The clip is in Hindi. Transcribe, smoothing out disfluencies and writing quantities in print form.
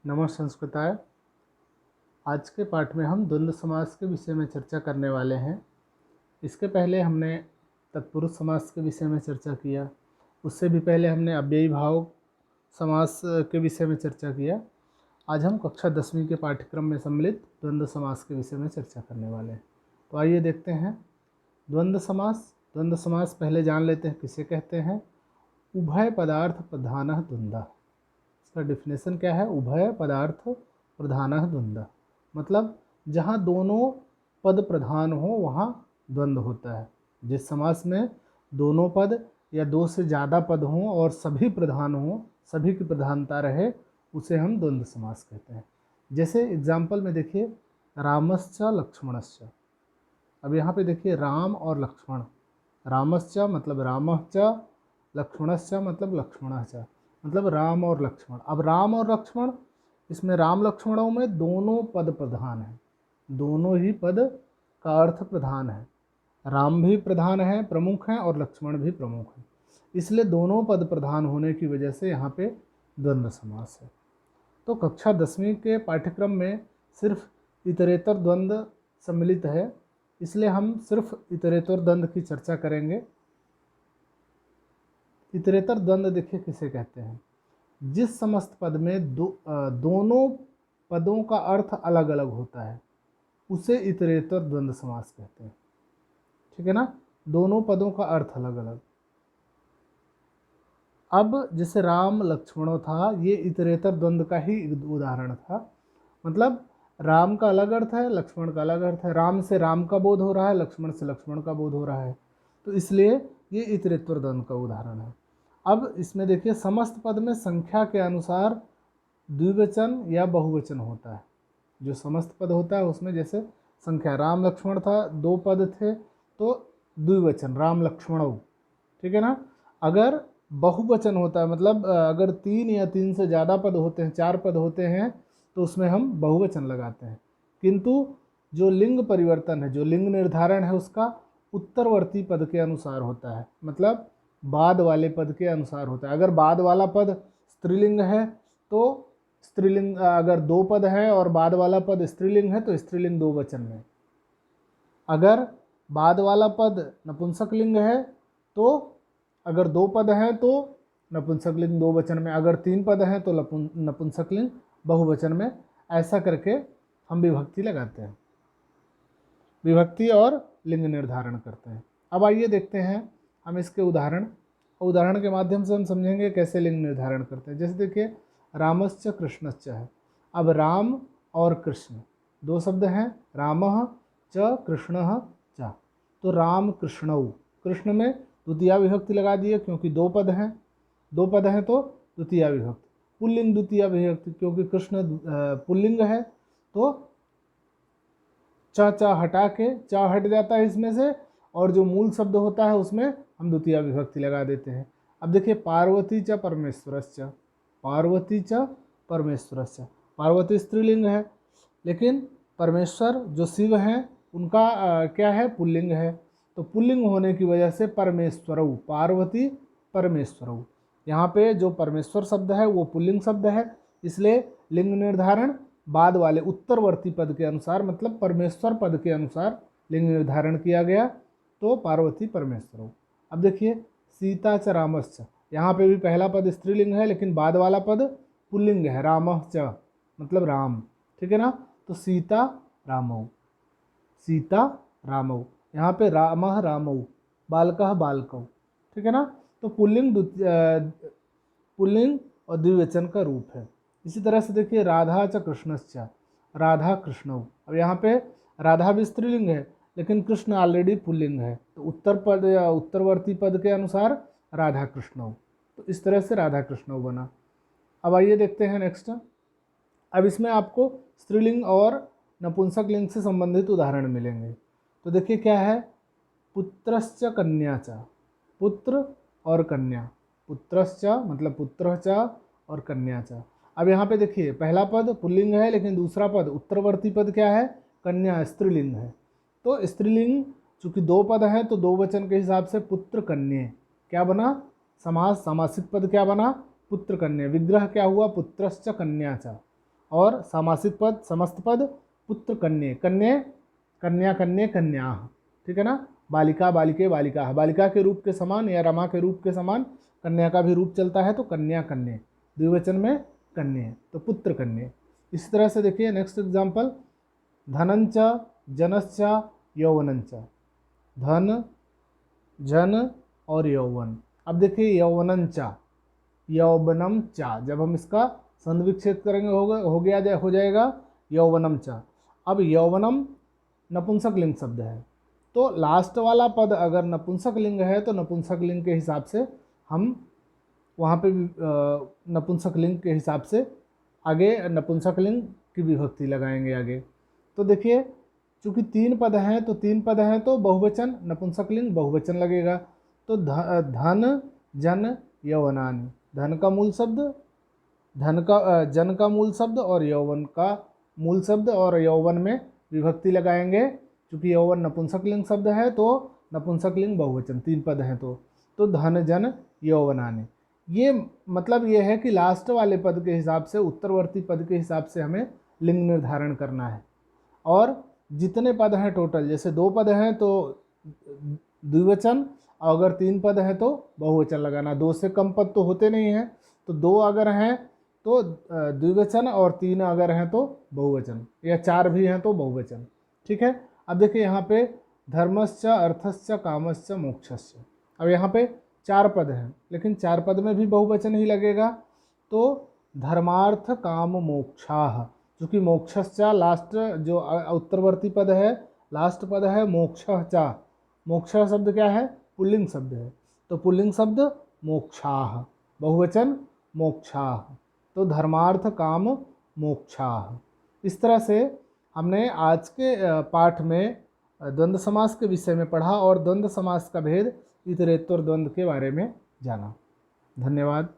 नमः संस्कृताय। आज के पाठ में हम द्वंद्व समास के विषय में चर्चा करने वाले हैं। इसके पहले हमने तत्पुरुष समास के विषय में चर्चा किया, उससे भी पहले हमने अव्ययी भाव समास के विषय में चर्चा किया। आज हम कक्षा 10वीं के पाठ्यक्रम में सम्मिलित द्वंद्व समास के विषय में चर्चा करने वाले हैं। तो आइए देखते हैं द्वंद्व समास। द्वंद्व समास पहले जान लेते हैं किसे कहते हैं। उभय पदार्थ प्रधानः द्वंद्वः। इसका डिफिनेशन क्या है? उभय पदार्थ प्रधानः द्वंद्वः मतलब जहाँ दोनों पद प्रधान हो वहाँ द्वंद्व होता है। जिस समास में दोनों पद या दो से ज़्यादा पद हों और सभी प्रधान हों, सभी की प्रधानता रहे, उसे हम द्वंद्व समास कहते हैं। जैसे एग्जाम्पल में देखिए, रामश्च लक्ष्मणश्च। अब यहाँ पे देखिए राम और लक्ष्मण। रामश्च मतलब रामश्च, लक्ष्मणश्च मतलब लक्ष्मणश्च, मतलब राम और लक्ष्मण। अब राम और लक्ष्मण, इसमें राम लक्ष्मणों में दोनों पद प्रधान हैं, दोनों ही पद का अर्थ प्रधान है। राम भी प्रधान है, प्रमुख हैं, और लक्ष्मण भी प्रमुख हैं, इसलिए दोनों पद प्रधान होने की वजह से यहाँ पे द्वंद्व समास है। तो कक्षा 10वीं के पाठ्यक्रम में सिर्फ इतरेतर द्वंद्व सम्मिलित है, इसलिए हम सिर्फ इतरेतर द्वंद्व की चर्चा करेंगे। इतरेतर द्वंद्व देखिए किसे कहते हैं? जिस समस्त पद में दोनों पदों का अर्थ अलग अलग होता है, उसे इतरेतर द्वंद्व समास कहते हैं। ठीक है ना? दोनों पदों का अर्थ अलग अलग। अब जैसे राम लक्ष्मणों था, ये इतरेतर द्वंद्व का ही उदाहरण था। मतलब राम का अलग अर्थ है, लक्ष्मण का अलग अर्थ है। राम से राम का बोध हो रहा है, लक्ष्मण से लक्ष्मण का बोध हो रहा है, तो इसलिए ये इतरेतर द्वंद्व का उदाहरण है। अब इसमें देखिए, समस्त पद में संख्या के अनुसार द्विवचन या बहुवचन होता है। जो समस्त पद होता है उसमें जैसे संख्या, राम लक्ष्मण था, दो पद थे तो द्विवचन राम लक्ष्मणौ। ठीक है ना? अगर बहुवचन होता है, मतलब अगर 3 या 3 से ज़्यादा पद होते हैं, 4 पद होते हैं, तो उसमें हम बहुवचन लगाते हैं। किंतु जो लिंग परिवर्तन है, जो लिंग निर्धारण है, उसका उत्तरवर्ती पद के अनुसार होता है, मतलब बाद वाले पद के अनुसार होता है। अगर बाद वाला पद स्त्रीलिंग है तो स्त्रीलिंग, अगर दो पद है और बाद वाला पद स्त्रीलिंग है तो स्त्रीलिंग दो वचन में। अगर बाद वाला पद नपुंसक लिंग है तो, अगर दो पद हैं तो नपुंसक लिंग दो वचन में, अगर 3 पद हैं तो नपुंसक लिंग बहुवचन में। ऐसा करके हम विभक्ति लगाते हैं, विभक्ति और लिंग निर्धारण करते हैं। अब आइए देखते हैं हम इसके उदाहरण के माध्यम से हम समझेंगे कैसे लिंग निर्धारण करते हैं। जैसे देखिए, रामश्च कृष्णश्च है। अब राम और कृष्ण दो शब्द हैं, रामः च कृष्णः च, तो राम कृष्णौ। कृष्ण में द्वितीया विभक्ति लगा दिए क्योंकि दो पद हैं, दो पद हैं तो द्वितीया विभक्ति। पुल्लिंग द्वितीया विभक्ति, क्योंकि कृष्ण पुल्लिंग है तो च हटा के, च हट जाता है इसमें से, और जो मूल शब्द होता है उसमें हम द्वितीया विभक्ति लगा देते हैं। अब देखिए, पार्वती च परमेश्वरश्च। पार्वती च परमेश्वरश्च, पार्वती स्त्रीलिंग है, लेकिन परमेश्वर जो शिव हैं उनका क्या है? पुल्लिंग है। तो पुल्लिंग होने की वजह से परमेश्वरौ, पार्वती परमेश्वरौ। यहाँ पे जो परमेश्वर शब्द है वो पुल्लिंग शब्द है, इसलिए लिंग निर्धारण बाद वाले उत्तरवर्ती पद के अनुसार, मतलब परमेश्वर पद के अनुसार लिंग निर्धारण किया गया, तो पार्वती परमेश्वरौ। अब देखिए, सीता च रामश्च। यहाँ पे भी पहला पद स्त्रीलिंग है लेकिन बाद वाला पद पुल्लिंग है, रामः च मतलब राम। ठीक है ना? तो सीता रामौ, सीता रामौ। यहाँ पे रामः रामौ, बालकः बालकौ। ठीक है ना? तो पुल्लिंग और द्विवचन का रूप है। इसी तरह से देखिए, राधा च कृष्णश्च। राधा कृष्णौ। अब यहाँ पे राधा भी स्त्रीलिंग है लेकिन कृष्ण ऑलरेडी पुल्लिंग है, तो उत्तर पद या उत्तरवर्ती पद के अनुसार राधा कृष्णौ। तो इस तरह से राधा कृष्णौ बना। अब आइए देखते हैं नेक्स्ट। अब इसमें आपको स्त्रीलिंग और नपुंसक लिंग से संबंधित उदाहरण मिलेंगे। तो देखिए क्या है, पुत्रश्च कन्या च। पुत्र और कन्या, पुत्रश्च मतलब पुत्र च और कन्या च। अब यहाँ पे देखिए, पहला पद पुल्लिंग है लेकिन दूसरा पद उत्तरवर्ती पद क्या है? कन्या, स्त्रीलिंग है। तो स्त्रीलिंग चूंकि दो पद हैं तो दो वचन के हिसाब से पुत्र कन्या क्या बना? समास, सामासिक पद क्या बना? पुत्र कन्या। विग्रह क्या हुआ? पुत्रश्च कन्या च। और सामासिक पद समस्त पद पुत्र कन्ये, कन्ये कन्या कन्ये कन्या, ठीक है ना। बालिका बालिके बालिका, बालिका के रूप के समान या रमा के रूप के समान कन्या का भी रूप चलता है, तो कन्या कन्ये, द्विवचन में कन्ये, तो पुत्र कन्ये। इसी तरह से देखिए नेक्स्ट एग्जाम्पल, धनंच जनश्च यौवनंच, धन जन और यौवन। अब देखिए यौवनंचा, यौवनम चा, जब हम इसका संधि विच्छेद करेंगे हो जाएगा यौवनम चा। अब यौवनम नपुंसक लिंग शब्द है, तो लास्ट वाला पद अगर नपुंसक लिंग है तो नपुंसक लिंग के हिसाब से हम वहाँ पे नपुंसक लिंग के हिसाब से आगे नपुंसक लिंग की विभक्ति लगाएंगे आगे। तो देखिए चूँकि 3 पद हैं तो 3 पद हैं तो बहुवचन, नपुंसक लिंग बहुवचन लगेगा। तो धन जन यौवनानि, धन का मूल शब्द, जन का मूल शब्द और यौवन का मूल शब्द, और यौवन में विभक्ति लगाएंगे। चूँकि यौवन नपुंसक लिंग शब्द है तो नपुंसक लिंग बहुवचन, 3 पद हैं तो धन जन यौवनानि। ये मतलब ये है कि लास्ट वाले पद के हिसाब से, उत्तरवर्ती पद के हिसाब से हमें लिंग निर्धारण करना है। और जितने पद हैं टोटल, जैसे 2 पद हैं तो द्विवचन, और अगर 3 पद हैं तो बहुवचन लगाना। 2 से कम पद तो होते नहीं हैं, तो 2 अगर हैं तो द्विवचन और 3 अगर हैं तो बहुवचन, या 4 भी हैं तो बहुवचन, ठीक है। अब देखिए यहाँ पे धर्मश्च अर्थश्च कामश्च मोक्षश्च, अब यहाँ पे 4 पद हैं, लेकिन 4 पद में भी बहुवचन ही लगेगा। तो धर्मार्थ काम मोक्षाः, चूँकि मोक्षश्च लास्ट जो उत्तरवर्ती पद है, लास्ट पद है मोक्षः। मोक्ष शब्द क्या है? पुल्लिंग शब्द है, तो पुल्लिंग शब्द मोक्षाः, बहुवचन मोक्षाः, तो धर्मार्थ काम मोक्षाः। इस तरह से हमने आज के पाठ में द्वंद्व समास के विषय में पढ़ा और द्वंद्व समास का भेद इतरेत्तर द्वंद्व के बारे में जाना। धन्यवाद।